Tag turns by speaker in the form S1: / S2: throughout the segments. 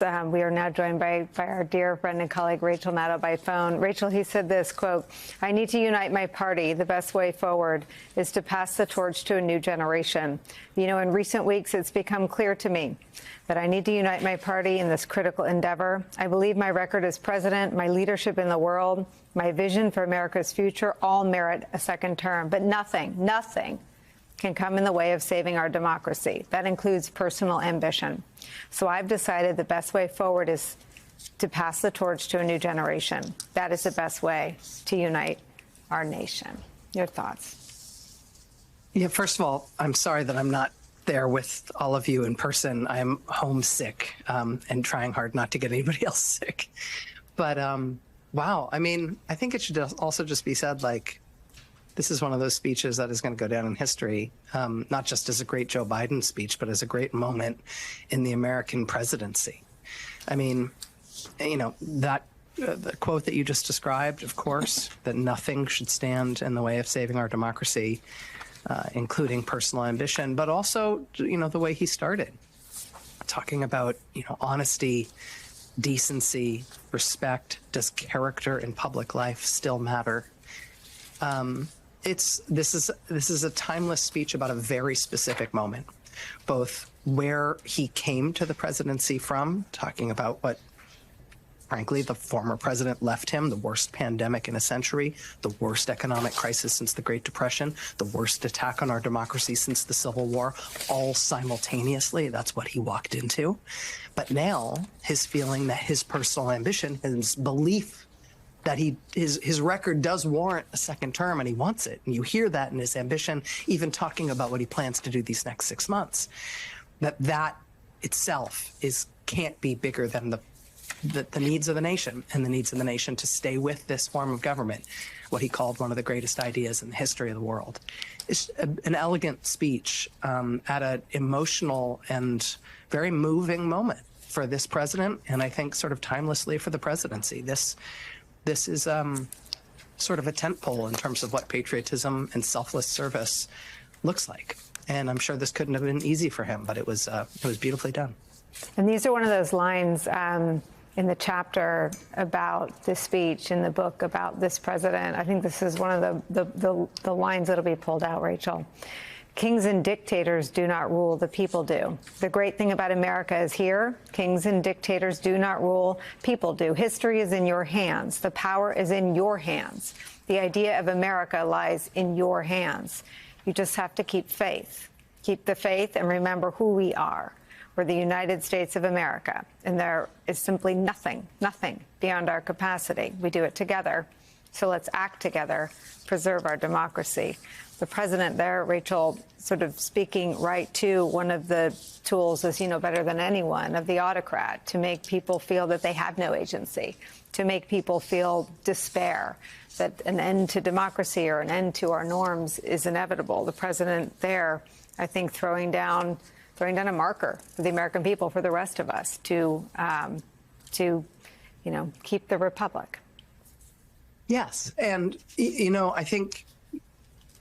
S1: We are now joined by our dear friend and colleague, Rachel Maddow, by phone. Rachel, he said this, quote, "I need to unite my party. The best way forward is to pass the torch to a new generation. You know, in recent weeks, it's become clear to me that I need to unite my party in this critical endeavor. I believe my record as president, my leadership in the world, my vision for America's future all merit a second term. But nothing can come in the way of saving our democracy. That includes personal ambition. So I've decided the best way forward is to pass the torch to a new generation. That is the best way to unite our nation." Your thoughts?
S2: Yeah, first of all, I'm sorry that I'm not there with all of you in person. I'm homesick and trying hard not to get anybody else sick. But wow, I mean, I think it should also just be said, like, this is one of those speeches that is going to go down in history, not just as a great Joe Biden speech, but as a great moment in the American presidency. I mean, you know, that the quote that you just described, of course, that nothing should stand in the way of saving our democracy, including personal ambition, but also, you know, the way he started, talking about, you know, honesty, decency, respect. Does character in public life still matter? This is a timeless speech about a very specific moment, both where he came to the presidency from, talking about what, frankly, the former president left him, the worst pandemic in a century, the worst economic crisis since the Great Depression, the worst attack on our democracy since the Civil War, all simultaneously. That's what he walked into. But now his feeling that his personal ambition, his belief that his record does warrant a second term, and he wants it. And you hear that in his ambition, even talking about what he plans to do these next 6 months. That itself can't be bigger than the needs of the nation, and the needs of the nation to stay with this form of government, what he called one of the greatest ideas in the history of the world. It's an elegant speech at an emotional and very moving moment for this president, and I think sort of timelessly for the presidency. This is sort of a tentpole in terms of what patriotism and selfless service looks like. And I'm sure this couldn't have been easy for him, but it was beautifully done.
S1: And these are one of those lines in the chapter about this speech in the book about this president. I think this is one of the lines that'll be pulled out, Rachel. "Kings and dictators do not rule, the people do. The great thing about America is here. Kings and dictators do not rule, people do. History is in your hands. The power is in your hands. The idea of America lies in your hands. You just have to keep faith. Keep the faith and remember who we are. We're the United States of America, and there is simply nothing beyond our capacity. We do it together. So let's act together, preserve our democracy." The president there, Rachel, sort of speaking right to one of the tools, as you know better than anyone, of the autocrat, to make people feel that they have no agency, to make people feel despair, that an end to democracy or an end to our norms is inevitable. The president there, I think, throwing down a marker for the American people, for the rest of us, to keep the republic.
S2: Yes, and you know, I think,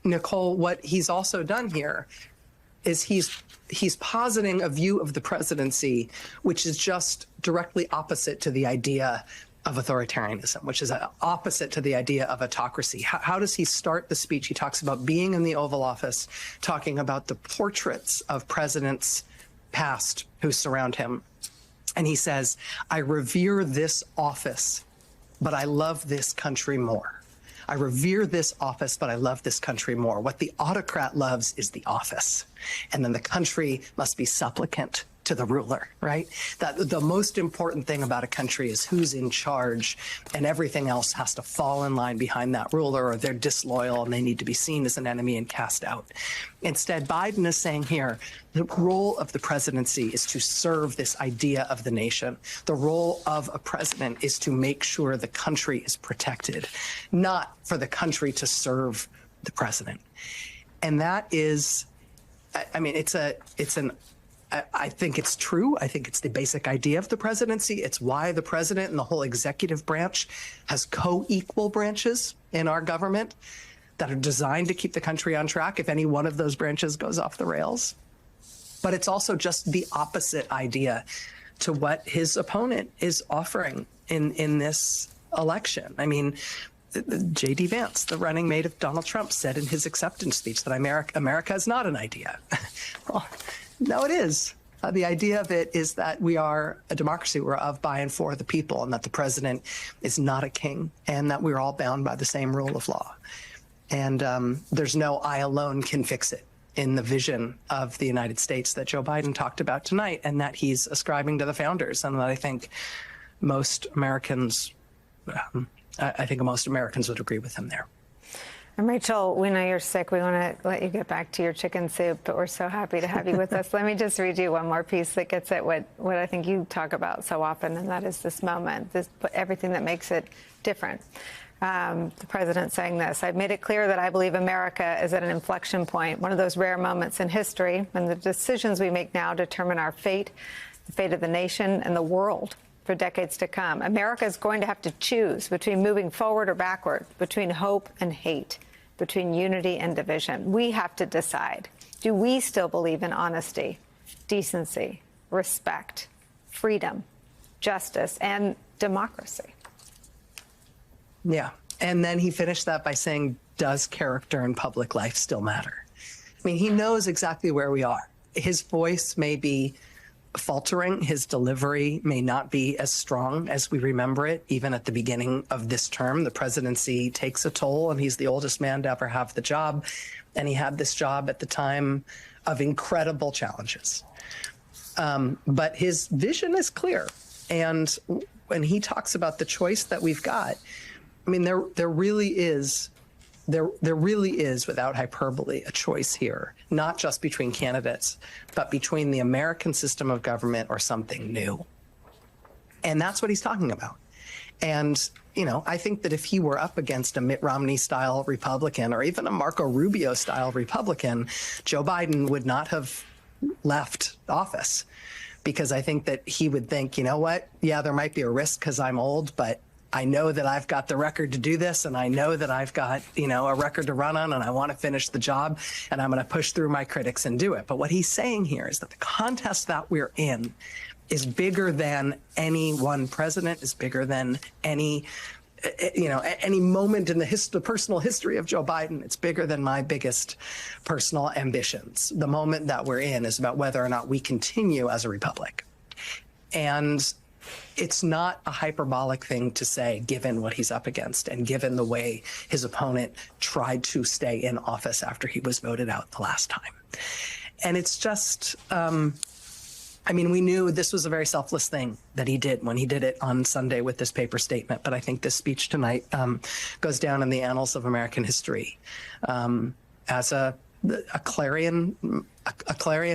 S2: Nicole, what he's also done here is he's positing a view of the presidency which is just directly opposite to the idea of authoritarianism, which is opposite to the idea of autocracy. How does he start the speech? He talks about being in the Oval Office, talking about the portraits of presidents past who surround him. And he says, "I revere this office, but I love this country more. I revere this office, but I love this country more." What the autocrat loves is the office. And then the country must be supplicant to the ruler, right? That the most important thing about a country is who's in charge, and everything else has to fall in line behind that ruler, or they're disloyal and they need to be seen as an enemy and cast out. Instead, Biden is saying here, the role of the presidency is to serve this idea of the nation. The role of a president is to make sure the country is protected, not for the country to serve the president. And that is, I mean, I think it's true. I think it's the basic idea of the presidency. It's why the president and the whole executive branch has co-equal branches in our government that are designed to keep the country on track if any one of those branches goes off the rails. But it's also just the opposite idea to what his opponent is offering in this election. I mean, J.D. Vance, the running mate of Donald Trump, said in his acceptance speech that America is not an idea. Well, no, it is. The idea of it is that we are a democracy. We're of, by, and for the people, and that the president is not a king, and that we're all bound by the same rule of law. And there's no I alone can fix it in the vision of the United States that Joe Biden talked about tonight, and that he's ascribing to the founders, and that I think most Americans, most Americans would agree with him there.
S1: And Rachel, we know you're sick. We want to let you get back to your chicken soup, but we're so happy to have you with us. Let me just read you one more piece that gets at what I think you talk about so often, and that is this moment, everything that makes it different. The president saying this: "I've made it clear that I believe America is at an inflection point, one of those rare moments in history when the decisions we make now determine our fate, the fate of the nation and the world for decades to come. America is going to have to choose between moving forward or backward, between hope and hate, between unity and division. We have to decide. Do we still believe in honesty, decency, respect, freedom, justice, and democracy?"
S2: Yeah. And then he finished that by saying, does character in public life still matter? I mean, he knows exactly where we are. His voice may be faltering. His delivery may not be as strong as we remember it, even at the beginning of this term. The presidency takes a toll, and he's the oldest man to ever have the job. And he had this job at the time of incredible challenges. But his vision is clear. And when he talks about the choice that we've got, I mean, there really is, without hyperbole, a choice here, not just between candidates, but between the American system of government or something new. And that's what he's talking about. And, you know, I think that if he were up against a Mitt Romney-style Republican or even a Marco Rubio-style Republican, Joe Biden would not have left office, because I think that he would think, you know what, yeah, there might be a risk because I'm old, but I know that I've got the record to do this, and I know that I've got, you know, a record to run on, and I want to finish the job, and I'm going to push through my critics and do it. But what he's saying here is that the contest that we're in is bigger than any one president, is bigger than any, you know, any moment in the personal history of Joe Biden. It's bigger than my biggest personal ambitions. The moment that we're in is about whether or not we continue as a republic. And it's not a hyperbolic thing to say, given what he's up against and given the way his opponent tried to stay in office after he was voted out the last time. And it's just, I mean, we knew this was a very selfless thing that he did when he did it on Sunday with this paper statement. But I think this speech tonight goes down in the annals of American history as a clarion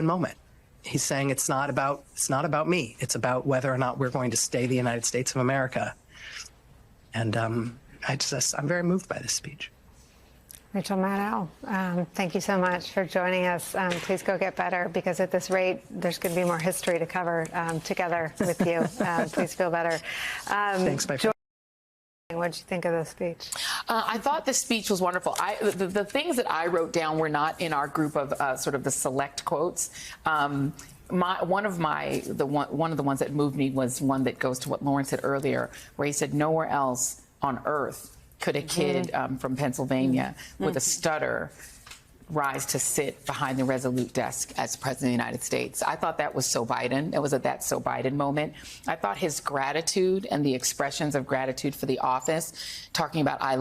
S2: moment. He's saying it's not about me. It's about whether or not we're going to stay the United States of America. And I'm very moved by this speech.
S1: Rachel Maddow, thank you so much for joining us. Please go get better, because at this rate, there's going to be more history to cover together with you. Please feel better.
S2: Thanks, my friend.
S1: What did you think of the speech?
S3: I thought the speech was wonderful. The things that I wrote down were not in our group of sort of the select quotes. One of the ones that moved me was one that goes to what Lauren said earlier, where he said, "Nowhere else on earth could a kid from Pennsylvania with a stutter rise to sit behind the Resolute desk as President of the United States." I thought that was so Biden. It was a "that's so Biden" moment. I thought his gratitude and the expressions of gratitude for the office, talking about, I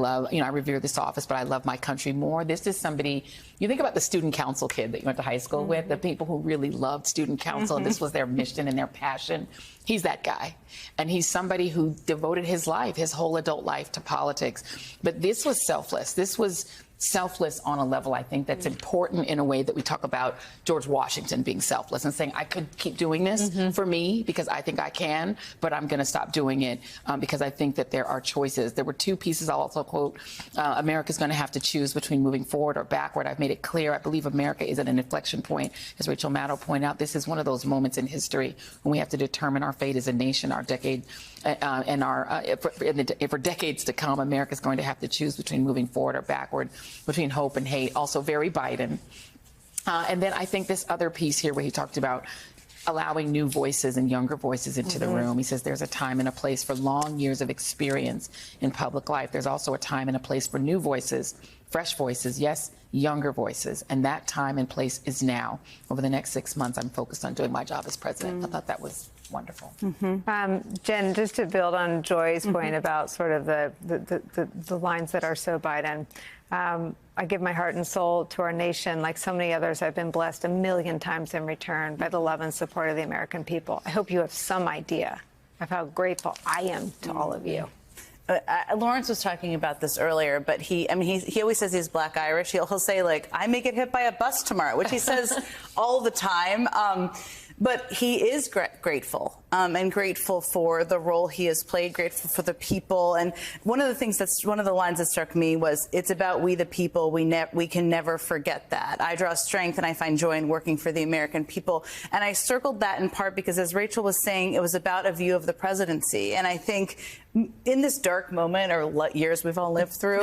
S3: revere this office, but I love my country more. This is somebody, you think about the student council kid that you went to high school with, the people who really loved student council, and this was their mission and their passion. He's that guy. And he's somebody who devoted his life, his whole adult life, to politics. But this was selfless. This was selfless on a level, I think, that's important in a way that we talk about George Washington being selfless and saying, I could keep doing this for me because I think I can, but I'm going to stop doing it because I think that there are choices. There were two pieces I'll also quote. America's going to have to choose between moving forward or backward. I've made it clear. I believe America is at an inflection point. As Rachel Maddow pointed out, this is one of those moments in history when we have to determine our fate as a nation, our decade, and for decades to come. America's going to have to choose between moving forward or backward, between hope and hate. Also very Biden. And then I think this other piece here where he talked about allowing new voices and younger voices into the room. He says there's a time and a place for long years of experience in public life. There's also a time and a place for new voices, fresh voices, yes, younger voices. And that time and place is now. Over the next 6 months, I'm focused on doing my job as president. I thought that was wonderful.
S1: Jen, just to build on Joy's point about sort of the lines that are so Biden, I give my heart and soul to our nation. Like so many others, I've been blessed a million times in return by the love and support of the American people. I hope you have some idea of how grateful I am to all of you.
S4: Lawrence was talking about this earlier, but he always says he's Black Irish. He'll say, like, I may get hit by a bus tomorrow, which he says all the time. But he is grateful and grateful for the role he has played, grateful for the people. And one of the lines that struck me was, it's about we the people. We can never forget that. I draw strength and I find joy in working for the American people. And I circled that in part because, as Rachel was saying, it was about a view of the presidency. And I think in this dark moment, or years we've all lived through,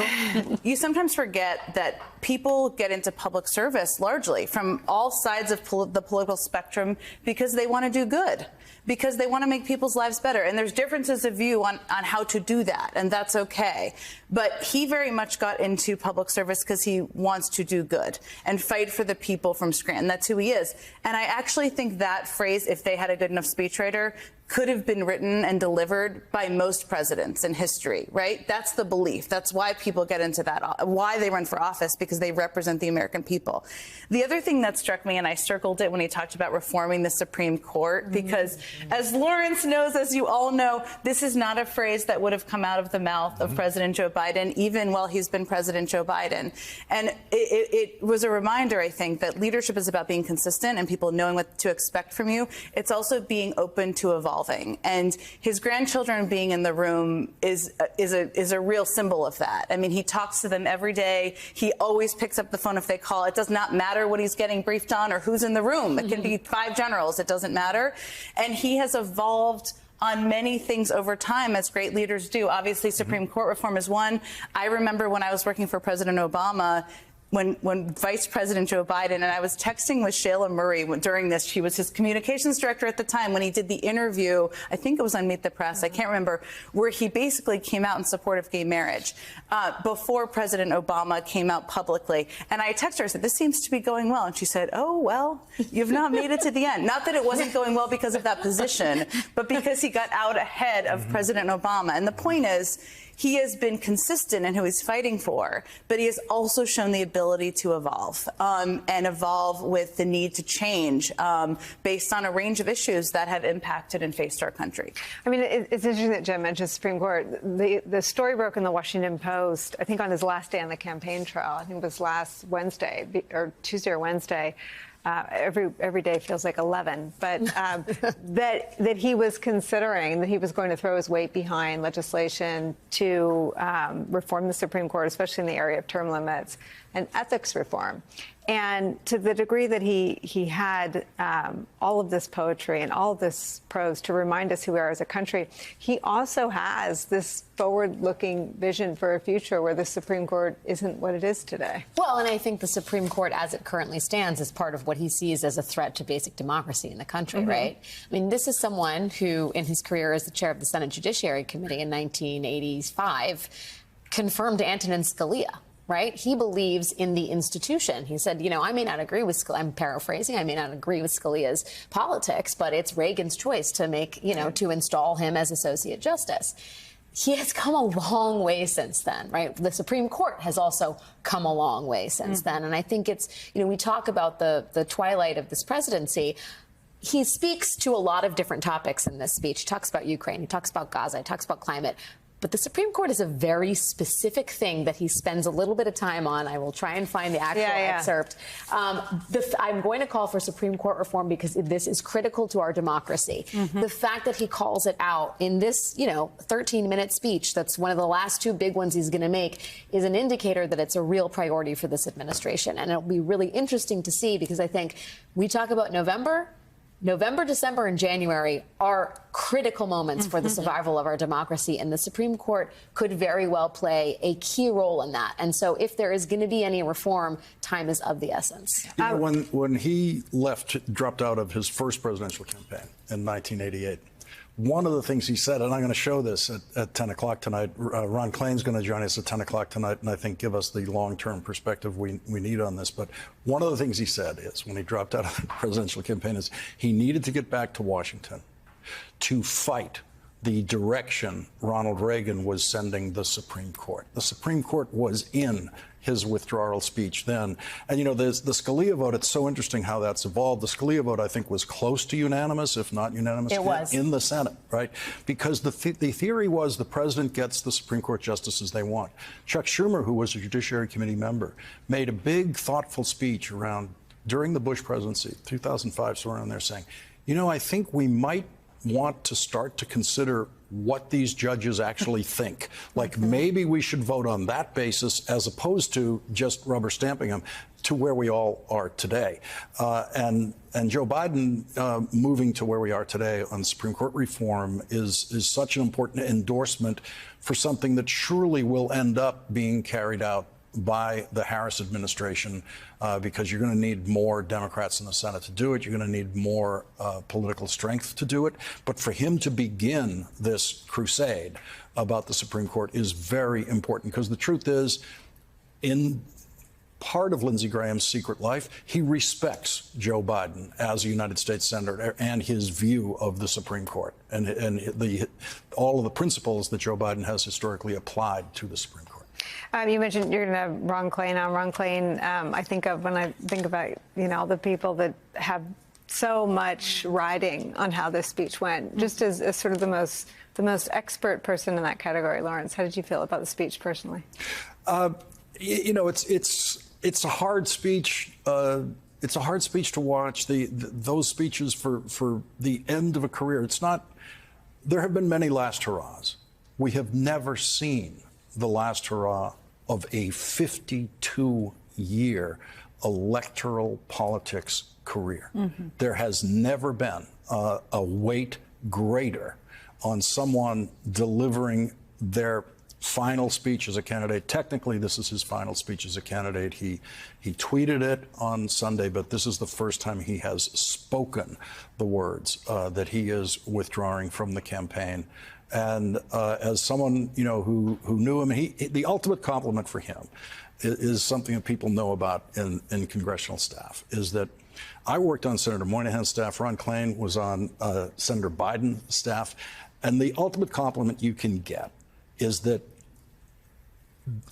S4: you sometimes forget that people get into public service largely from all sides of the political spectrum because they want to do good, because they want to make people's lives better. And there's differences of view on how to do that, and that's okay. But he very much got into public service because he wants to do good and fight for the people from Scranton. That's who he is. And I actually think that phrase, if they had a good enough speechwriter, could have been written and delivered by most presidents in history, right? That's the belief. That's why people get into that, why they run for office, because they represent the American people. The other thing that struck me, and I circled it when he talked about reforming the Supreme Court, because as Lawrence knows, as you all know, this is not a phrase that would have come out of the mouth of President Joe Biden, even while he's been President Joe Biden. And it was a reminder, I think, that leadership is about being consistent and people knowing what to expect from you. It's also being open to evolve. And his grandchildren being in the room is a real symbol of that. I mean, he talks to them every day. He always picks up the phone if they call. It does not matter what he's getting briefed on or who's in the room. It can be 5 generals. It doesn't matter. And he has evolved on many things over time, as great leaders do. Obviously, Supreme Court reform is one. I remember when I was working for President Obama, when Vice President Joe Biden, and I was texting with Shayla Murray during this, she was his communications director at the time, when he did the interview, I think it was on Meet the Press, I can't remember, where he basically came out in support of gay marriage before President Obama came out publicly. And I texted her, I said, this seems to be going well. And she said, oh, well, you've not made it to the end. Not that it wasn't going well because of that position, but because he got out ahead of President Obama. And the point is, he has been consistent in who he's fighting for, but he has also shown the ability to evolve and evolve with the need to change based on a range of issues that have impacted and faced our country.
S1: I mean, it's interesting that Jen mentioned Supreme Court. The story broke in the Washington Post, I think on his last day on the campaign trail. I think it was last Wednesday, or Tuesday or Wednesday. Every day feels like 11, but that he was considering that he was going to throw his weight behind legislation to reform the Supreme Court, especially in the area of term limits and ethics reform. And to the degree that he had all of this poetry and all of this prose to remind us who we are as a country, he also has this forward-looking vision for a future where the Supreme Court isn't what it is today.
S5: Well, and I think the Supreme Court, as it currently stands, is part of what he sees as a threat to basic democracy in the country, right? I mean, this is someone who, in his career as the chair of the Senate Judiciary Committee in 1985, confirmed Antonin Scalia. Right? He believes in the institution. He said, you know, I may not agree with Scalia. I'm paraphrasing. I may not agree with Scalia's politics, but it's Reagan's choice to make, you know, to install him as Associate Justice. He has come a long way since then, right? The Supreme Court has also come a long way since then. And I think it's, you know, we talk about the twilight of this presidency. He speaks to a lot of different topics in this speech. He talks about Ukraine. He talks about Gaza. He talks about climate. But the Supreme Court is a very specific thing that he spends a little bit of time on. I will try and find the actual excerpt. I'm going to call for Supreme Court reform because this is critical to our democracy. The fact that he calls it out in this, you know, 13-minute speech, that's one of the last 2 big ones he's going to make, is an indicator that it's a real priority for this administration. And it'll be really interesting to see, because I think we talk about November. November, December, and January are critical moments for the survival of our democracy, and the Supreme Court could very well play a key role in that. And so if there is going to be any reform, time is of the essence.
S6: You know, when he dropped out of his first presidential campaign in 1988, one of the things he said, and I'm going to show this at 10 o'clock tonight, Ron Klain's going to join us at 10 o'clock tonight, and I think give us the long-term perspective we need on this. But one of the things he said is, when he dropped out of the presidential campaign, is he needed to get back to Washington to fight the direction Ronald Reagan was sending the Supreme Court. The Supreme Court was in his withdrawal speech then. And, you know, the Scalia vote, it's so interesting how that's evolved. The Scalia vote, I think, was close to unanimous, if not unanimous, in the Senate, right? Because the theory was the president gets the Supreme Court justices they want. Chuck Schumer, who was a Judiciary Committee member, made a big, thoughtful speech during the Bush presidency, 2005, somewhere around there, saying, you know, I think we might want to start to consider what these judges actually think. Like, maybe we should vote on that basis as opposed to just rubber stamping them to where we all are today. And Joe Biden moving to where we are today on Supreme Court reform is such an important endorsement for something that surely will end up being carried out by the Harris administration, because you're going to need more Democrats in the Senate to do it. You're going to need more political strength to do it. But for him to begin this crusade about the Supreme Court is very important, because the truth is, in part of Lindsey Graham's secret life, he respects Joe Biden as a United States Senator and his view of the Supreme Court and all of the principles that Joe Biden has historically applied to the Supreme Court.
S1: You mentioned you're going to have Ron Klain on. Ron Klain, I think of when I think about, you know, all the people that have so much riding on how this speech went, just as sort of the most expert person in that category. Lawrence, how did you feel about the speech personally?
S6: You know, it's a hard speech. It's a hard speech to watch. Those speeches for the end of a career. It's not. There have been many last hurrahs. We have never seen the last hurrah of a 52-year electoral politics career. There has never been a weight greater on someone delivering their final speech as a candidate. Technically, this is his final speech as a candidate. He tweeted it on Sunday, but this is the first time he has spoken the words that he is withdrawing from the campaign. And as someone, you know, who knew him, the ultimate compliment for him is something that people know about in congressional staff, is that I worked on Senator Moynihan's staff. Ron Klain was on Senator Biden's staff. And the ultimate compliment you can get is that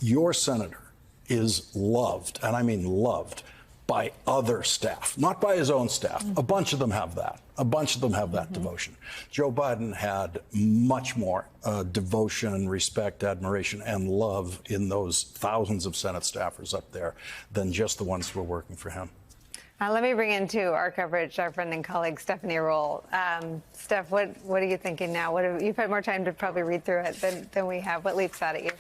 S6: your senator is loved, and I mean loved, by other staff, not by his own staff. A bunch of them have that. A bunch of them have that devotion. Joe Biden had much more devotion, respect, admiration, and love in those thousands of Senate staffers up there than just the ones who were working for him.
S1: Let me bring into our coverage our friend and colleague Stephanie Roll. Steph, what are you thinking now? You've had more time to probably read through it than we have. What leaps out at you?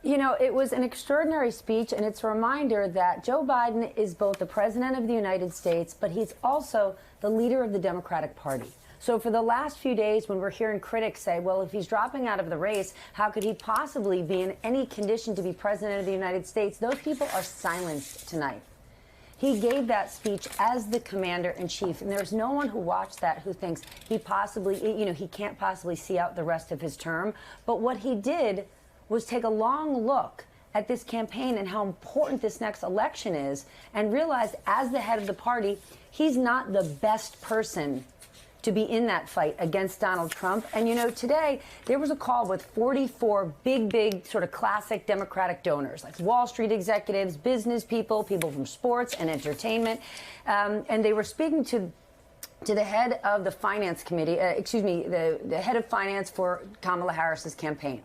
S7: You know, it was an extraordinary speech, and it's a reminder that Joe Biden is both the president of the United States, but he's also the leader of the Democratic Party. So for the last few days, when we're hearing critics say, well, if he's dropping out of the race, how could he possibly be in any condition to be president of the United States? Those people are silenced tonight. He gave that speech as the commander-in-chief, and there's no one who watched that who thinks he can't possibly see out the rest of his term. But what he did was take a long look at this campaign and how important this next election is, and realized as the head of the party, he's not the best person to be in that fight against Donald Trump. And, you know, today there was a call with 44 big sort of classic Democratic donors, like Wall Street executives, business people, people from sports and entertainment. And they were speaking to the head of the finance committee, the head of finance for Kamala Harris's campaign.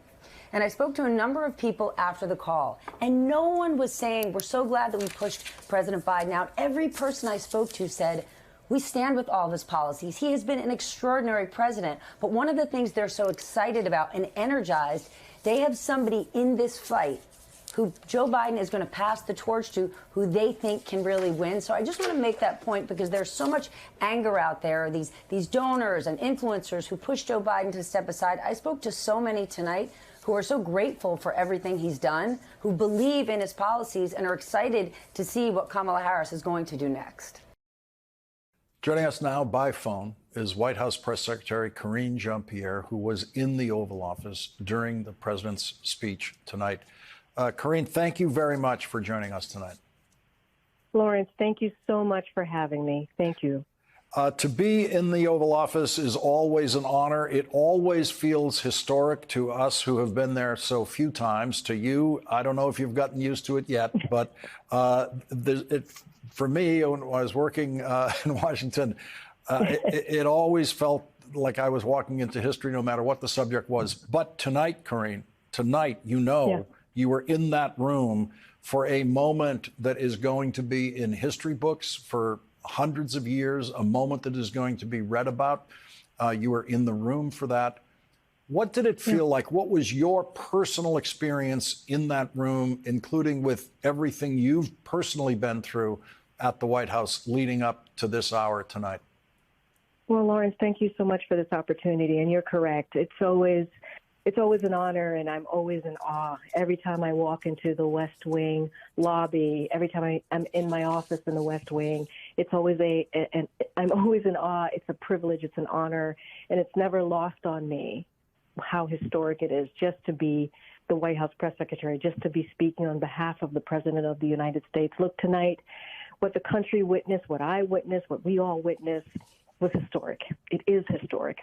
S7: And I spoke to a number of people after the call, and no one was saying, we're so glad that we pushed President Biden out. Every person I spoke to said, we stand with all of his policies. He has been an extraordinary president. But one of the things they're so excited about and energized, they have somebody in this fight who Joe Biden is going to pass the torch to, who they think can really win. So I just want to make that point because there's so much anger out there, these donors and influencers who push Joe Biden to step aside. I spoke to so many tonight who are so grateful for everything he's done, who believe in his policies and are excited to see what Kamala Harris is going to do next.
S6: Joining us now by phone is White House Press Secretary Karine Jean-Pierre, who was in the Oval Office during the president's speech tonight. Karine, thank you very much for joining us tonight.
S8: Lawrence, thank you so much for having me. Thank you.
S6: To be in the Oval Office is always an honor. It always feels historic to us who have been there so few times. To you, I don't know if you've gotten used to it yet, but for me, when I was working in Washington, it always felt like I was walking into history no matter what the subject was. But tonight, Karine, you were in that room for a moment that is going to be in history books for hundreds of years, a moment that is going to be read about. You were in the room for that. What did it feel like? What was your personal experience in that room, including with everything you've personally been through at the White House leading up to this hour tonight?
S8: Well, Lawrence, thank you so much for this opportunity. And you're correct. It's always an honor, and I'm always in awe. Every time I walk into the West Wing lobby, every time I'm in my office in the West Wing, it's always I'm always in awe. It's a privilege. It's an honor. And it's never lost on me how historic it is just to be the White House press secretary, just to be speaking on behalf of the President of the United States. Look, tonight, what the country witnessed, what I witnessed, what we all witnessed was historic. It is historic.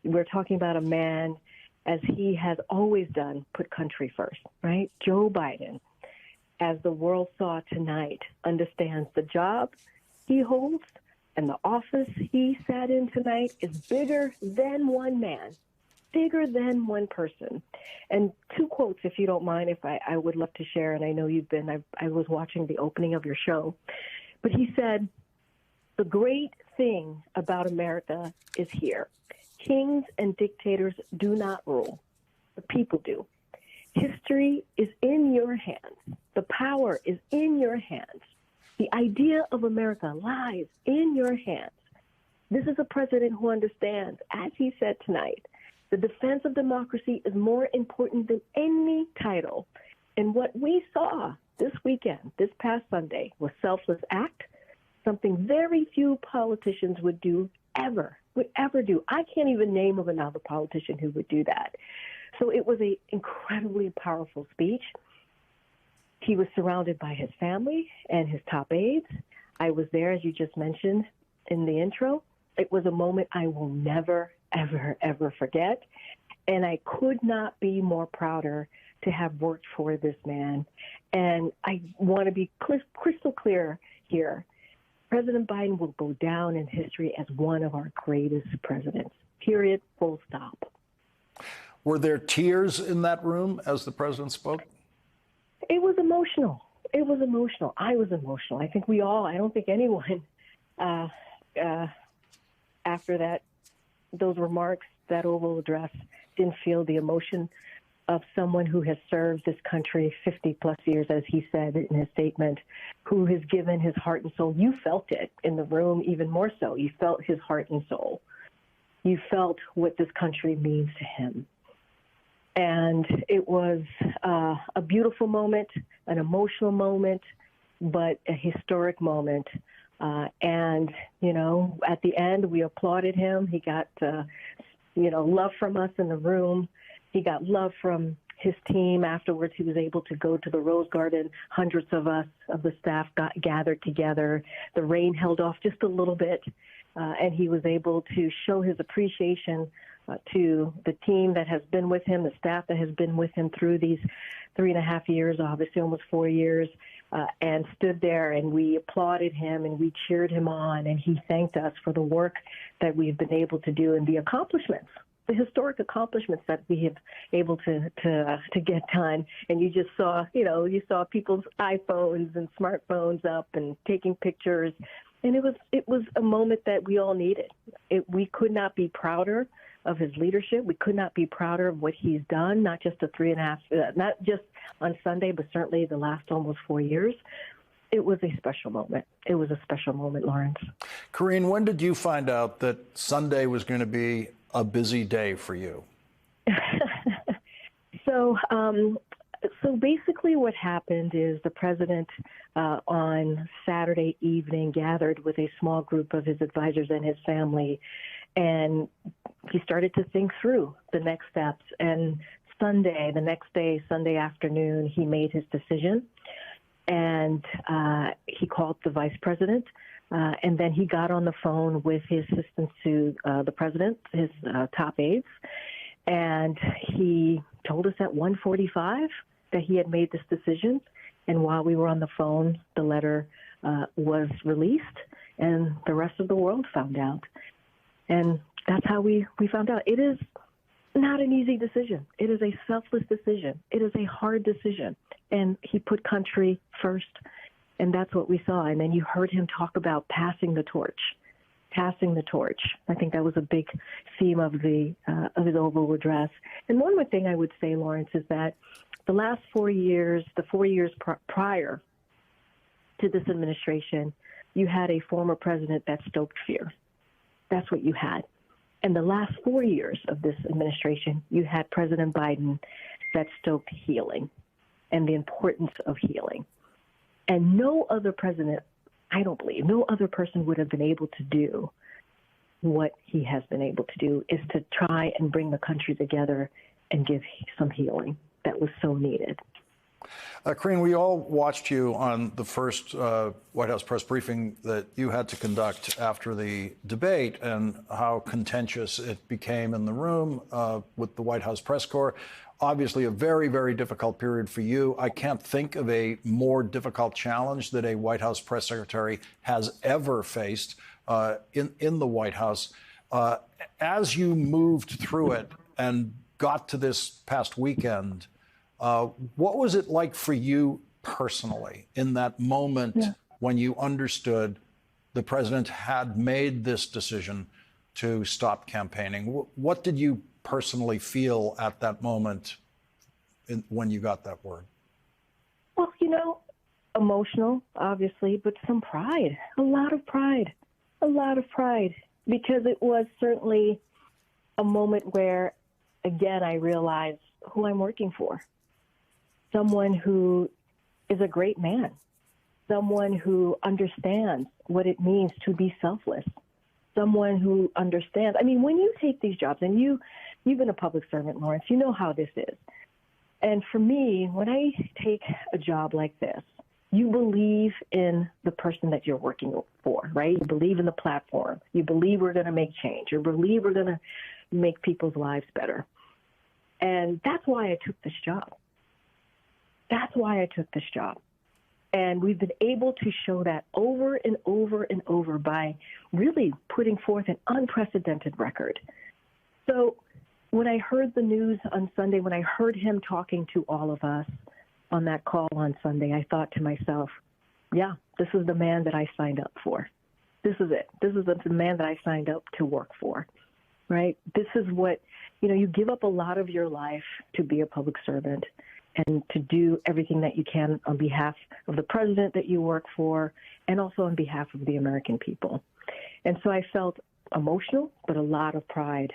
S8: We're talking about a man, as he has always done, put country first, right? Joe Biden, as the world saw tonight, understands the job he holds and the office he sat in tonight is bigger than one man, bigger than one person. And two quotes, if you don't mind, if I would love to share, and I know you've been, I was watching the opening of your show, but he said, "The great thing about America is here. Kings and dictators do not rule. The people do. History is in your hands. The power is in your hands. The idea of America lies in your hands." This is a president who understands, as he said tonight, the defense of democracy is more important than any title. And what we saw this weekend, this past Sunday, was selfless act, something very few politicians would ever do. I can't even name of another politician who would do that. So it was an incredibly powerful speech. He was surrounded by his family and his top aides. I was there, as you just mentioned in the intro. It was a moment I will never, ever, ever forget. And I could not be more prouder to have worked for this man. And I want to be crystal clear here. President Biden will go down in history as one of our greatest presidents, period, full stop.
S6: Were there tears in that room as the president spoke?
S8: It was emotional. It was emotional. I was emotional. I think we all, I don't think anyone after those remarks, that Oval address, didn't feel the emotion of someone who has served this country 50 plus years, as he said in his statement, who has given his heart and soul. You felt it in the room even more so. You felt his heart and soul. You felt what this country means to him. And it was a beautiful moment, an emotional moment, but a historic moment. And, at the end, we applauded him. He got, love from us in the room. He got love from his team. Afterwards, he was able to go to the Rose Garden. Hundreds of us, of the staff, got gathered together. The rain held off just a little bit, and he was able to show his appreciation to the team that has been with him, the staff that has been with him through these 3.5 years, obviously almost 4 years, and stood there, and we applauded him and we cheered him on, and he thanked us for the work that we've been able to do and the accomplishments, the historic accomplishments that we have able to get done. And you just saw, you saw people's iPhones and smartphones up and taking pictures. And it was a moment that we all needed. We could not be prouder of his leadership. We could not be prouder of what he's done, not just not just on Sunday, but certainly the last almost 4 years. It was a special moment. It was a special moment, Lawrence.
S6: Karine, when did you find out that Sunday was going to be a busy day for you?
S8: So basically what happened is the president on Saturday evening gathered with a small group of his advisors and his family, and he started to think through the next steps. And the next day, Sunday afternoon, he made his decision, and he called the vice president, and then he got on the phone with his assistants to the president, his top aides, and he told us at 1:45 that he had made this decision. And while we were on the phone, the letter was released, and the rest of the world found out. And that's how we found out. It is not an easy decision. It is a selfless decision. It is a hard decision. And he put country first, and that's what we saw. And then you heard him talk about passing the torch. I think that was a big theme of his Oval address. And one more thing I would say, Lawrence, is that the last 4 years, the 4 years prior to this administration, you had a former president that stoked fear. That's what you had. And the last 4 years of this administration, you had President Biden that stoked healing and the importance of healing. And no other president, I don't believe, no other person would have been able to do what he has been able to do, is to try and bring the country together and give some healing that was so needed.
S6: Karine, we all watched you on the first White House press briefing that you had to conduct after the debate, and how contentious it became in the room with the White House press corps. Obviously, a very, very difficult period for you. I can't think of a more difficult challenge that a White House press secretary has ever faced in the White House. As you moved through it and got to this past weekend, what was it like for you personally in that moment when you understood the president had made this decision to stop campaigning? What did you personally feel at that moment when you got that word?
S8: Well, emotional, obviously, but some pride, a lot of pride, because it was certainly a moment where, again, I realized who I'm working for. Someone who is a great man, someone who understands what it means to be selfless, someone who understands. I mean, when you take these jobs, and you've been a public servant, Lawrence, you know how this is. And for me, when I take a job like this, you believe in the person that you're working for, right? You believe in the platform. You believe we're going to make change. You believe we're going to make people's lives better. And that's why I took this job. And we've been able to show that over and over and over by really putting forth an unprecedented record. So when I heard the news on Sunday, when I heard him talking to all of us on that call on Sunday, I thought to myself, yeah, this is the man that I signed up for. This is it. This is the man that I signed up to work for, right? This is what, you give up a lot of your life to be a public servant and to do everything that you can on behalf of the president that you work for, and also on behalf of the American people. And so I felt emotional, but a lot of pride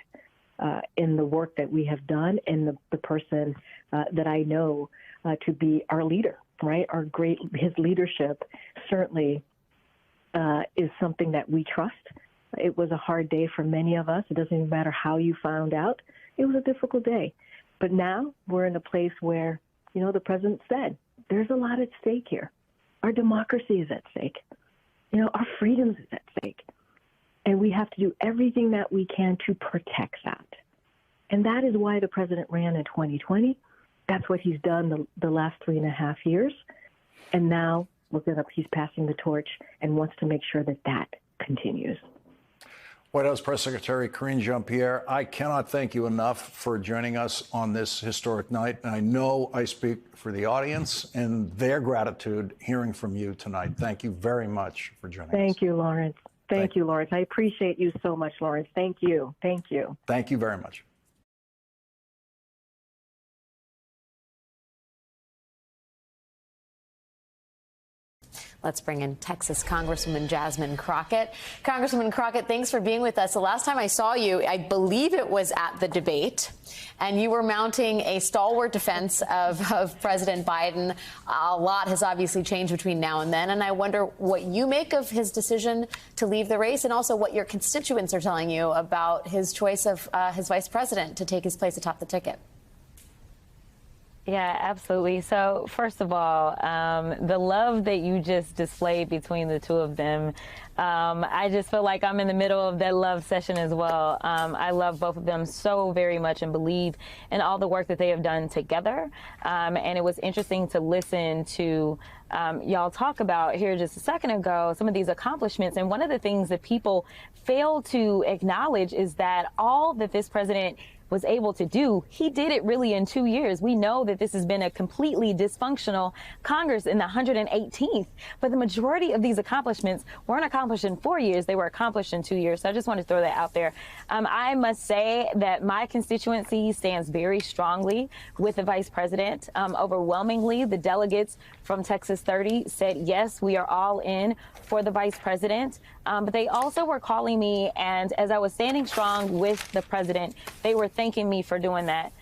S8: in the work that we have done, and the person that I know to be our leader, right? His leadership certainly is something that we trust. It was a hard day for many of us. It doesn't even matter how you found out. It was a difficult day. But now we're in a place where, the president said, there's a lot at stake here. Our democracy is at stake. Our freedoms is at stake. And we have to do everything that we can to protect that. And that is why the president ran in 2020. That's what he's done the last 3.5 years. And now he's passing the torch and wants to make sure that continues.
S6: White House Press Secretary Karine Jean-Pierre, I cannot thank you enough for joining us on this historic night. And I know I speak for the audience and their gratitude hearing from you tonight. Thank you very much for joining us.
S8: Thank you, Lawrence. Thank you, Lawrence. I appreciate you so much, Lawrence. Thank you. Thank you.
S6: Thank you very much.
S5: Let's bring in Texas Congresswoman Jasmine Crockett. Congresswoman Crockett, thanks for being with us. The last time I saw you, I believe it was at the debate, and you were mounting a stalwart defense of President Biden. A lot has obviously changed between now and then, and I wonder what you make of his decision to leave the race, and also what your constituents are telling you about his choice of his vice president to take his place atop the ticket.
S9: Yeah, absolutely. So first of all, the love that you just displayed between the two of them, I just feel like I'm in the middle of that love session as well. I love both of them so very much and believe in all the work that they have done together. And it was interesting to listen to y'all talk about here just a second ago, some of these accomplishments. And one of the things that people fail to acknowledge is that all that this president was able to do, he did it really in 2 years. We know that this has been a completely dysfunctional Congress in the 118th, but the majority of these accomplishments weren't accomplished in 4 years. They were accomplished in 2 years. So I just want to throw that out there. I must say that my constituency stands very strongly with the vice president. Overwhelmingly, the delegates from Texas 30 said, yes, we are all in for the vice president. But they also were calling me, and as I was standing strong with the president, they were thanking me for doing that.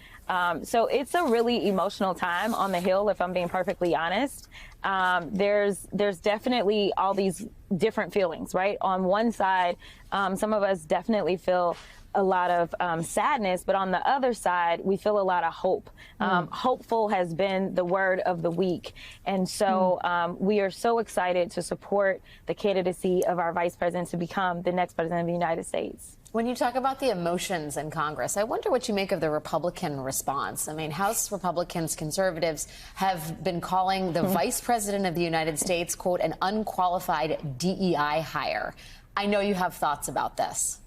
S9: So it's a really emotional time on the Hill, if I'm being perfectly honest. There's definitely all these different feelings, right? On one side, some of us definitely feel a lot of sadness, but on the other side, we feel a lot of hope. Hopeful has been the word of the week. And so we are so excited to support the candidacy of our vice president to become the next president of the United States.
S5: When you talk about the emotions in Congress, I wonder what you make of the Republican response. I mean, House Republicans, conservatives have been calling the vice president of the United States, quote, an unqualified DEI hire. I know you have thoughts about this.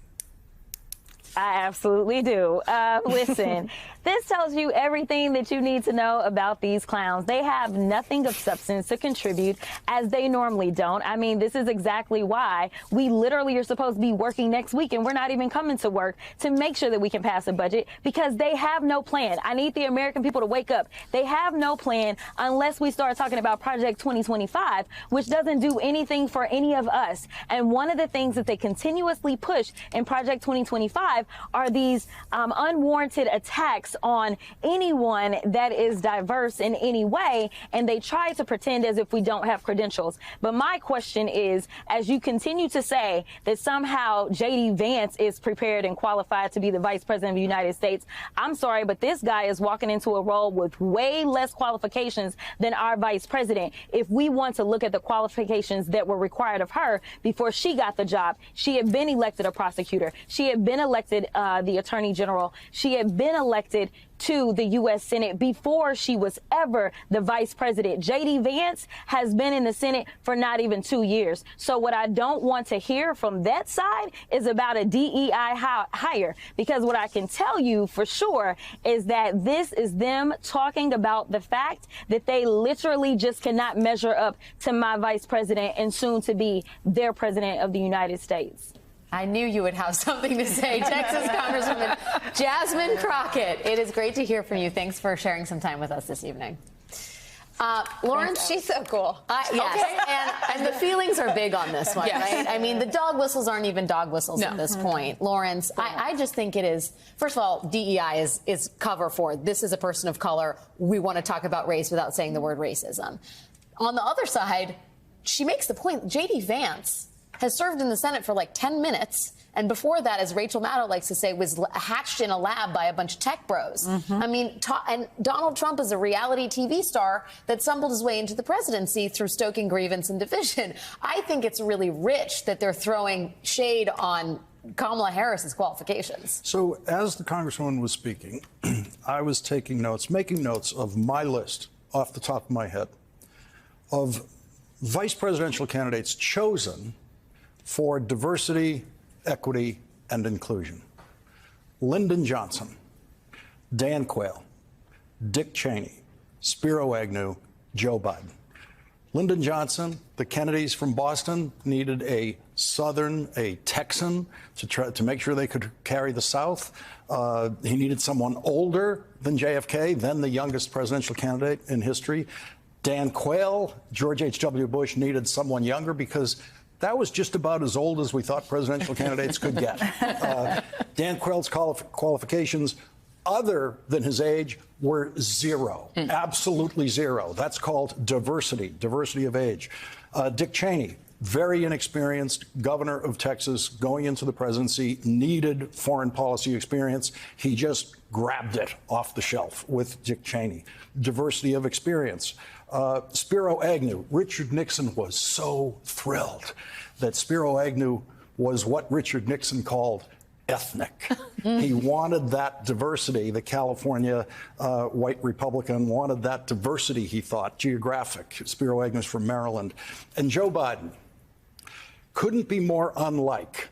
S9: I absolutely do. Listen, this tells you everything that you need to know about these clowns. They have nothing of substance to contribute, as they normally don't. I mean, this is exactly why we literally are supposed to be working next week, and we're not even coming to work to make sure that we can pass a budget, because they have no plan. I need the American people to wake up. They have no plan unless we start talking about Project 2025, which doesn't do anything for any of us. And one of the things that they continuously push in Project 2025 are these unwarranted attacks on anyone that is diverse in any way, and they try to pretend as if we don't have credentials. But my question is, as you continue to say that somehow J.D. Vance is prepared and qualified to be the vice president of the United States, I'm sorry, but this guy is walking into a role with way less qualifications than our vice president. If we want to look at the qualifications that were required of her before she got the job, she had been elected a prosecutor. She had been elected the attorney general. She had been elected to the U.S. Senate before she was ever the vice president. J.D. Vance has been in the Senate for not even 2 years. So what I don't want to hear from that side is about a DEI hire, because what I can tell you for sure is that this is them talking about the fact that they literally just cannot measure up to my vice president and soon to be their president of the United States.
S5: I knew you would have something to say. Texas Congresswoman Jasmine Crockett, it is great to hear from you. Thanks for sharing some time with us this evening. Lawrence,
S7: She's so cool.
S5: Yes, okay. and the feelings are big on this one, right? I mean, the dog whistles aren't even dog whistles at this point. Lawrence, I just think it is, first of all, DEI is cover for this is a person of color. We want to talk about race without saying the word racism. On the other side, she makes the point, J.D. Vance has served in the Senate for like 10 minutes. And before that, as Rachel Maddow likes to say, was hatched in a lab by a bunch of tech bros. I mean, and Donald Trump is a reality TV star that stumbled his way into the presidency through stoking grievance and division. I think it's really rich that they're throwing shade on Kamala Harris's qualifications.
S6: So as the Congresswoman was speaking, I was taking notes, making notes of my list off the top of my head of vice presidential candidates chosen for diversity, equity, and inclusion. Lyndon Johnson, Dan Quayle, Dick Cheney, Spiro Agnew, Joe Biden. Lyndon Johnson, the Kennedys from Boston, needed a Southern, a Texan to make sure they could carry the South. He needed someone older than JFK, then the youngest presidential candidate in history. Dan Quayle, George H.W. Bush needed someone younger because that was just about as old as we thought presidential candidates could get. Dan Quayle's qualifications, other than his age, were zero, absolutely zero. That's called diversity of age. Dick Cheney, very inexperienced governor of Texas going into the presidency, needed foreign policy experience. He just grabbed it off the shelf with Dick Cheney. Diversity of experience. Spiro Agnew. Richard Nixon was so thrilled that Spiro Agnew was what Richard Nixon called ethnic. He wanted that diversity. The California white Republican wanted that diversity, he thought, geographic. Spiro Agnew's from Maryland. And Joe Biden couldn't be more unlike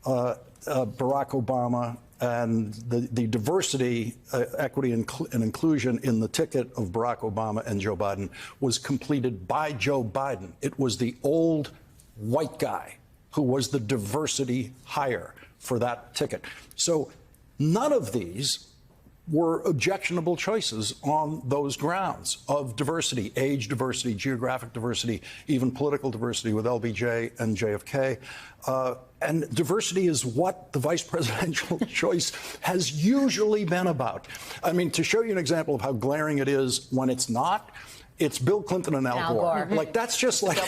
S6: Barack Obama, and the diversity, equity, and inclusion in the ticket of Barack Obama and Joe Biden was completed by Joe Biden. It was the old white guy who was the diversity hire for that ticket. So none of these were objectionable choices on those grounds of diversity, age diversity, geographic diversity, even political diversity with LBJ and JFK. And diversity is what the vice presidential choice has usually been about. I mean, to show you an example of how glaring it is when it's not, it's Bill Clinton and Al Gore. Like, that's just like,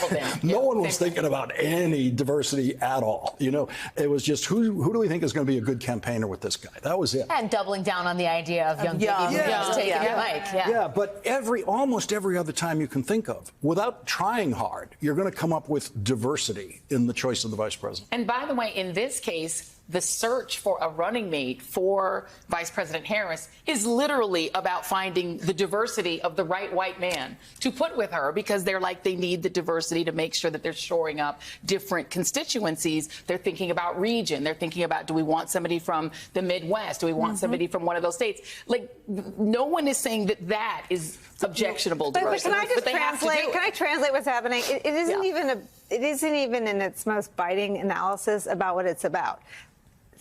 S6: no one was thinking about any diversity at all. You know, it was just, who do we think is going to be a good campaigner with this guy? That was it.
S5: And doubling down on the idea of young baby boomers taking the mic.
S6: Yeah, but almost every other time you can think of, without trying hard, you're going to come up with diversity in the choice of the vice president.
S3: And by the way, in this case, the search for a running mate for Vice President Harris is literally about finding the diversity of the right white man to put with her, because they're like, they need the diversity to make sure that they're shoring up different constituencies. They're thinking about region. They're thinking about, do we want somebody from the Midwest? Do we want somebody from one of those states? Like, no one is saying that that is objectionable diversity.
S1: But can I just translate? Can I translate what's happening? It isn't it isn't even in its most biting analysis about what it's about.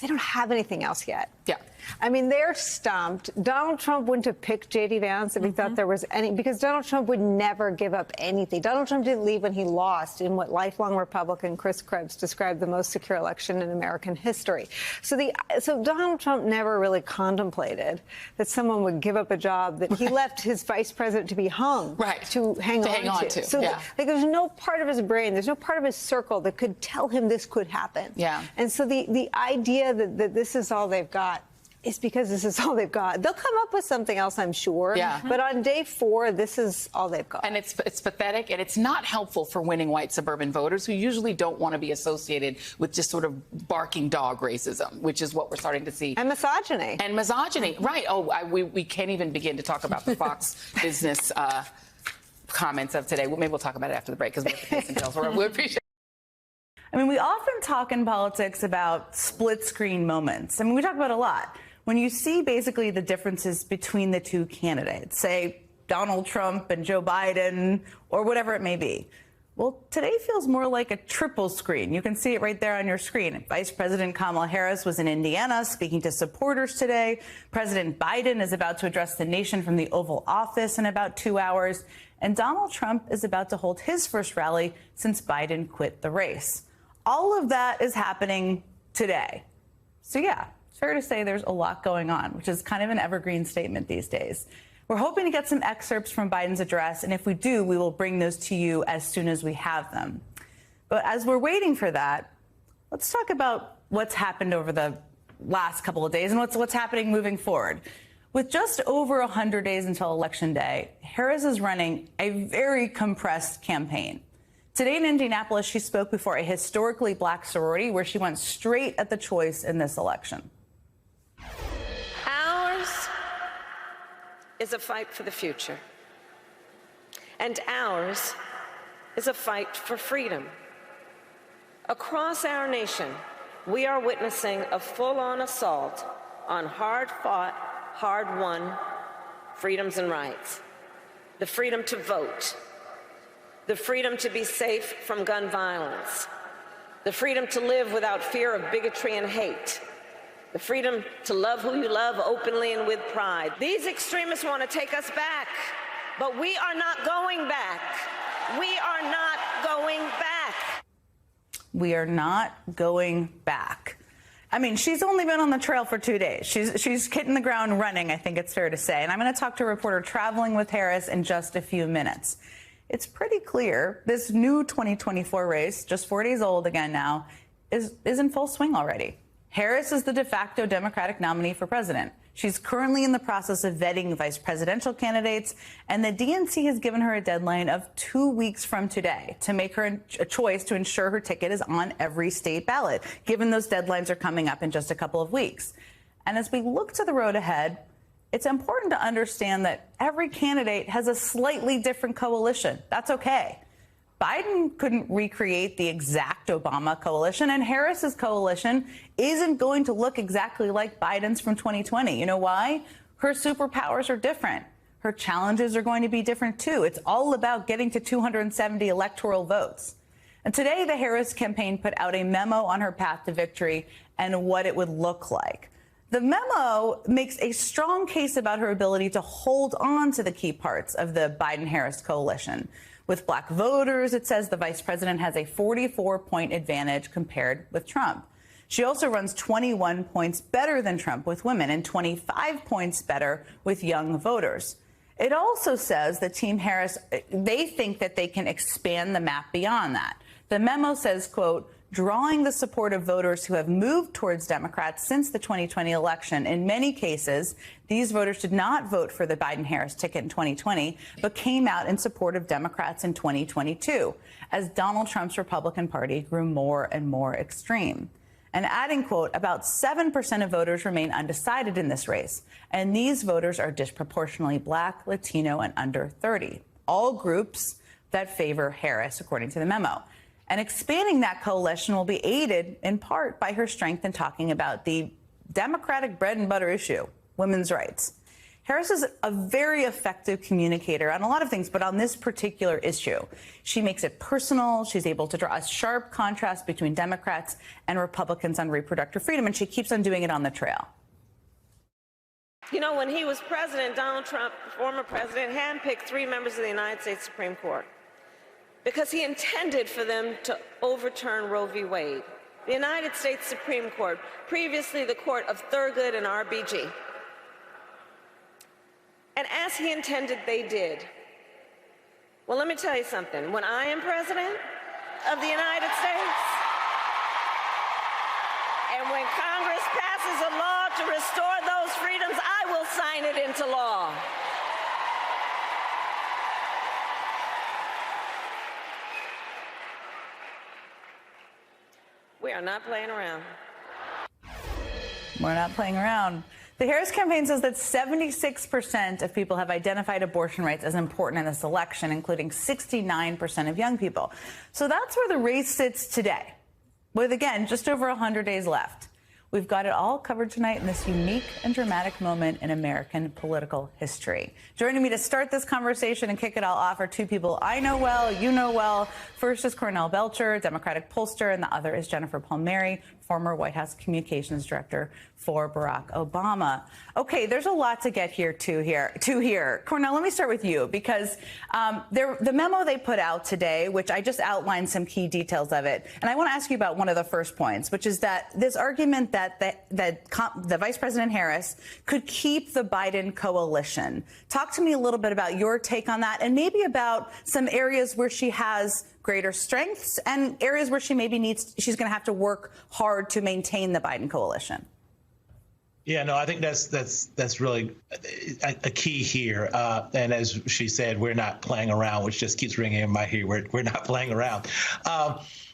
S1: They don't have anything else yet.
S3: Yeah.
S1: I mean, they're stumped. Donald Trump wouldn't have picked J.D. Vance if he thought there was any, because Donald Trump would never give up anything. Donald Trump didn't leave when he lost in what lifelong Republican Chris Krebs described the most secure election in American history. So Donald Trump never really contemplated that someone would give up a job that he left his vice president to be hung to hang on to. So like, there's no part of his brain, there's no part of his circle that could tell him this could happen.
S3: Yeah.
S1: And so the idea that this is all they've got, it's because this is all they've got. They'll come up with something else, I'm sure.
S3: Yeah.
S1: But on day 4, this is all they've got.
S3: And it's pathetic, and it's not helpful for winning white suburban voters who usually don't want to be associated with just sort of barking dog racism, which is what we're starting to see.
S1: And misogyny.
S3: And misogyny, right. Oh, we can't even begin to talk about the Fox Business comments of today. Maybe we'll talk about it after the break, because we have the case and tales. We appreciate it.
S4: I mean, we often talk in politics about split screen moments. I mean, we talk about it a lot. When you see basically the differences between the two candidates, say Donald Trump and Joe Biden, or whatever it may be. Well, today feels more like a triple screen. You can see it right there on your screen. Vice President Kamala Harris was in Indiana speaking to supporters today. President Biden is about to address the nation from the Oval Office in about 2 hours. And Donald Trump is about to hold his first rally since Biden quit the race. All of that is happening today. So, yeah, it's fair to say there's a lot going on, which is kind of an evergreen statement these days. We're hoping to get some excerpts from Biden's address, and if we do, we will bring those to you as soon as we have them. But as we're waiting for that, let's talk about what's happened over the last couple of days and what's happening moving forward. With just over 100 days until Election Day, Harris is running a very compressed campaign. Today in Indianapolis, she spoke before a historically black sorority where she went straight at the choice in this election.
S10: Ours is a fight for the future. And ours is a fight for freedom. Across our nation, we are witnessing a full-on assault on hard-fought, hard-won freedoms and rights. The freedom to vote, the freedom to be safe from gun violence, the freedom to live without fear of bigotry and hate, the freedom to love who you love openly and with pride. These extremists want to take us back, but we are not going back. We are not going back.
S4: We are not going back. I mean, she's only been on the trail for 2 days. She's hitting the ground running, I think it's fair to say. And I'm going to talk to a reporter traveling with Harris in just a few minutes. It's pretty clear this new 2024 race, just 4 days old again now, is in full swing already. Harris is the de facto Democratic nominee for president. She's currently in the process of vetting vice presidential candidates, and the DNC has given her a deadline of 2 weeks from today to make her a choice to ensure her ticket is on every state ballot, given those deadlines are coming up in just a couple of weeks. And as we look to the road ahead, it's important to understand that every candidate has a slightly different coalition. That's okay. Biden couldn't recreate the exact Obama coalition, and Harris's coalition isn't going to look exactly like Biden's from 2020. You know why? Her superpowers are different. Her challenges are going to be different, too. It's all about getting to 270 electoral votes. And today, the Harris campaign put out a memo on her path to victory and what it would look like. The memo makes a strong case about her ability to hold on to the key parts of the Biden-Harris coalition. With black voters, it says the vice president has a 44-point advantage compared with Trump. She also runs 21 points better than Trump with women and 25 points better with young voters. It also says that Team Harris, they think that they can expand the map beyond that. The memo says, quote, drawing the support of voters who have moved towards Democrats since the 2020 election. In many cases, these voters did not vote for the Biden-Harris ticket in 2020, but came out in support of Democrats in 2022, as Donald Trump's Republican Party grew more and more extreme. And adding, quote, about 7% of voters remain undecided in this race, and these voters are disproportionately black, Latino, and under 30, all groups that favor Harris, according to the memo. And expanding that coalition will be aided in part by her strength in talking about the Democratic bread and butter issue, women's rights. Harris is a very effective communicator on a lot of things, but on this particular issue, she makes it personal. She's able to draw a sharp contrast between Democrats and Republicans on reproductive freedom, and she keeps on doing it on the trail.
S10: You know, when he was president, Donald Trump, former president, handpicked 3 members of the United States Supreme Court, because he intended for them to overturn Roe v. Wade. The United States Supreme Court, previously the court of Thurgood and RBG. And as he intended, they did. Well, let me tell you something. When I am president of the United States, and when Congress passes a law to restore those freedoms, I will sign it into law. We are not playing around.
S4: We're not playing around. The Harris campaign says that 76% of people have identified abortion rights as important in this election, including 69% of young people. So that's where the race sits today, with, again, just over 100 days left. We've got it all covered tonight in this unique and dramatic moment in American political history. Joining me to start this conversation and kick it all off are 2 people I know well, you know well. First is Cornell Belcher, Democratic pollster, and the other is Jennifer Palmieri, former White House communications director for Barack Obama. Okay, there's a lot to get to here. Cornell, let me start with you, because the memo they put out today, which I just outlined some key details of it, and I want to ask you about one of the first points, which is that this argument that the Vice President Harris could keep the Biden coalition. Talk to me a little bit about your take on that, and maybe about some areas where she has greater strengths and areas where she's going to have to work hard to maintain the Biden coalition.
S11: Yeah, no, I think that's really a key here. And as she said, we're not playing around, which just keeps ringing in my ear. We're not playing around.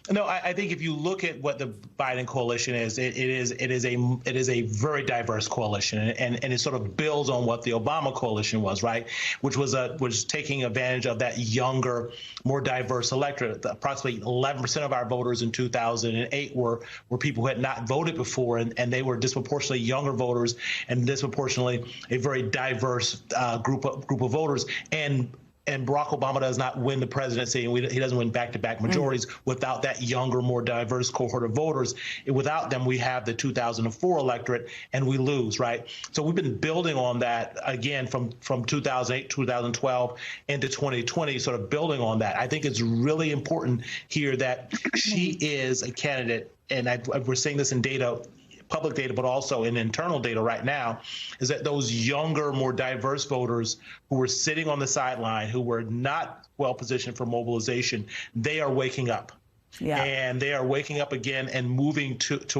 S11: No, I think if you look at what the Biden coalition is, it is a very diverse coalition, and it sort of builds on what the Obama coalition was, right? Which was taking advantage of that younger, more diverse electorate. Approximately 11% of our voters in 2008 were people who had not voted before, and they were disproportionately younger voters and disproportionately a very diverse group of voters. And and Barack Obama does not win the presidency, and he doesn't win back-to-back majorities without that younger, more diverse cohort of voters. Without them, we have the 2004 electorate, and we lose, right? So we've been building on that, again, from 2008, 2012 into 2020, sort of building on that. I think it's really important here that she is a candidate, and we're seeing this in data, public data, but also in internal data right now, is that those younger, more diverse voters who were sitting on the sideline, who were not well positioned for mobilization, they are waking up. Yeah. And they are waking up again and moving towards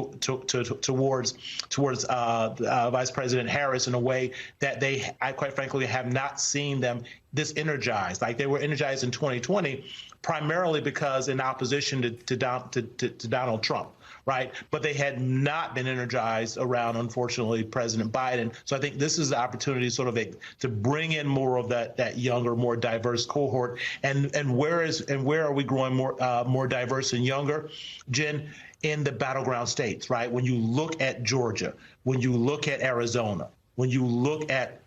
S11: Vice President Harris in a way that I quite frankly have not seen them this energized. Like, they were energized in 2020, primarily because in opposition to Donald Trump. Right. But they had not been energized around, unfortunately, President Biden. So I think this is the opportunity sort of to bring in more of that younger, more diverse cohort. And where are we growing more diverse and younger, Jen? In the battleground states, right? When you look at Georgia, when you look at Arizona, when you look at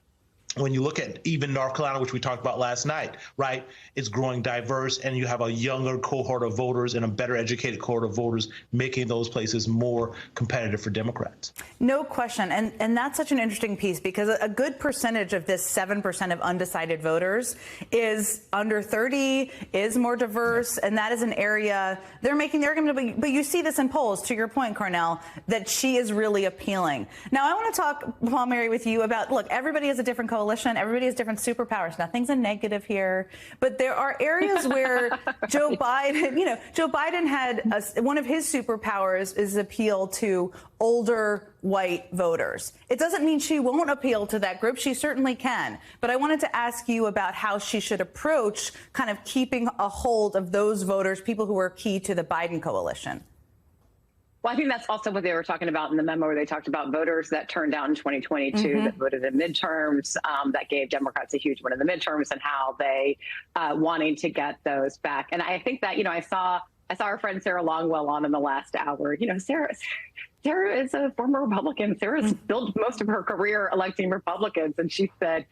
S11: even North Carolina, which we talked about last night, right? It's growing diverse, and you have a younger cohort of voters and a better educated cohort of voters, making those places more competitive for Democrats.
S4: No question. And that's such an interesting piece, because a good percentage of this 7% of undecided voters is under 30, is more diverse, and that is an area they're making their argument. But you see this in polls, to your point, Cornell, that she is really appealing. Now, I want to talk, Paul Mary, with you about, look, everybody has a different coalition. Everybody has different superpowers. Nothing's a negative here. But there are areas where Joe Biden had one of his superpowers is appeal to older white voters. It doesn't mean she won't appeal to that group. She certainly can. But I wanted to ask you about how she should approach kind of keeping a hold of those voters, people who are key to the Biden coalition.
S12: Well, I think that's also what they were talking about in the memo, where they talked about voters that turned out in 2022 that voted in midterms, that gave Democrats a huge win in the midterms, and how they wanting to get those back. And I think that, I saw our friend Sarah Longwell on in the last hour. Sarah is a former Republican. Sarah's built most of her career electing Republicans. And she said,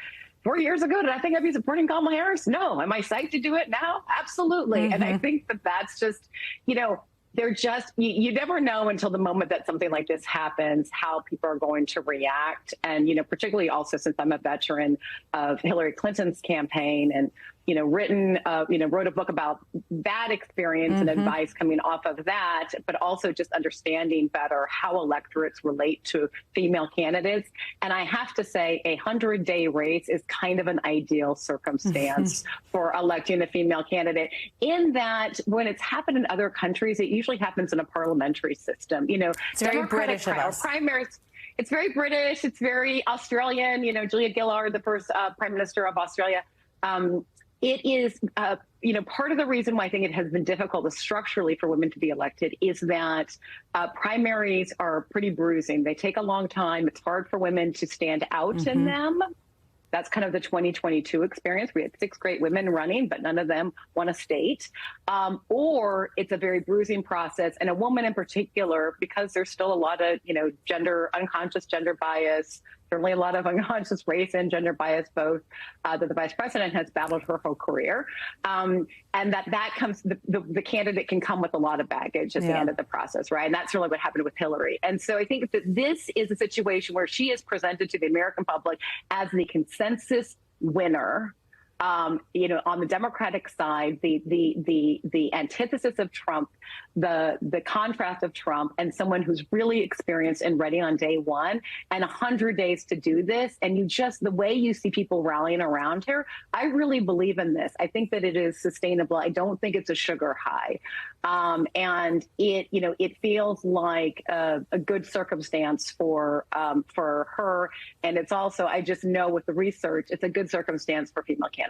S12: 4 years ago, did I think I'd be supporting Kamala Harris? No. Am I psyched to do it now? Absolutely. And I think that that's just, they're just, you never know until the moment that something like this happens, how people are going to react. And, particularly also since I'm a veteran of Hillary Clinton's campaign and, wrote a book about that experience and advice coming off of that, but also just understanding better how electorates relate to female candidates. And I have to say, a 100-day race is kind of an ideal circumstance for electing a female candidate, in that when it's happened in other countries, it usually happens in a parliamentary system.
S4: It's very British of us.
S12: Primaries. It's very British. It's very Australian. Julia Gillard, the first Prime Minister of Australia. It is, part of the reason why I think it has been difficult structurally for women to be elected is that primaries are pretty bruising. They take a long time. It's hard for women to stand out in them. That's kind of the 2022 experience. We had 6 great women running, but none of them won a state. Or it's a very bruising process. And a woman in particular, because there's still a lot of, unconscious gender bias, certainly a lot of unconscious race and gender bias, both that the vice president has battled her whole career. And that comes, the candidate can come with a lot of baggage at the end of the process, right? And that's really what happened with Hillary. And so I think that this is a situation where she is presented to the American public as the consensus winner. On the Democratic side, the antithesis of Trump, the contrast of Trump, and someone who's really experienced and ready on day one, and 100 days to do this. And the way you see people rallying around her, I really believe in this. I think that it is sustainable. I don't think it's a sugar high. And it feels like a good circumstance for her. And it's also, I just know with the research, it's a good circumstance for a female candidate.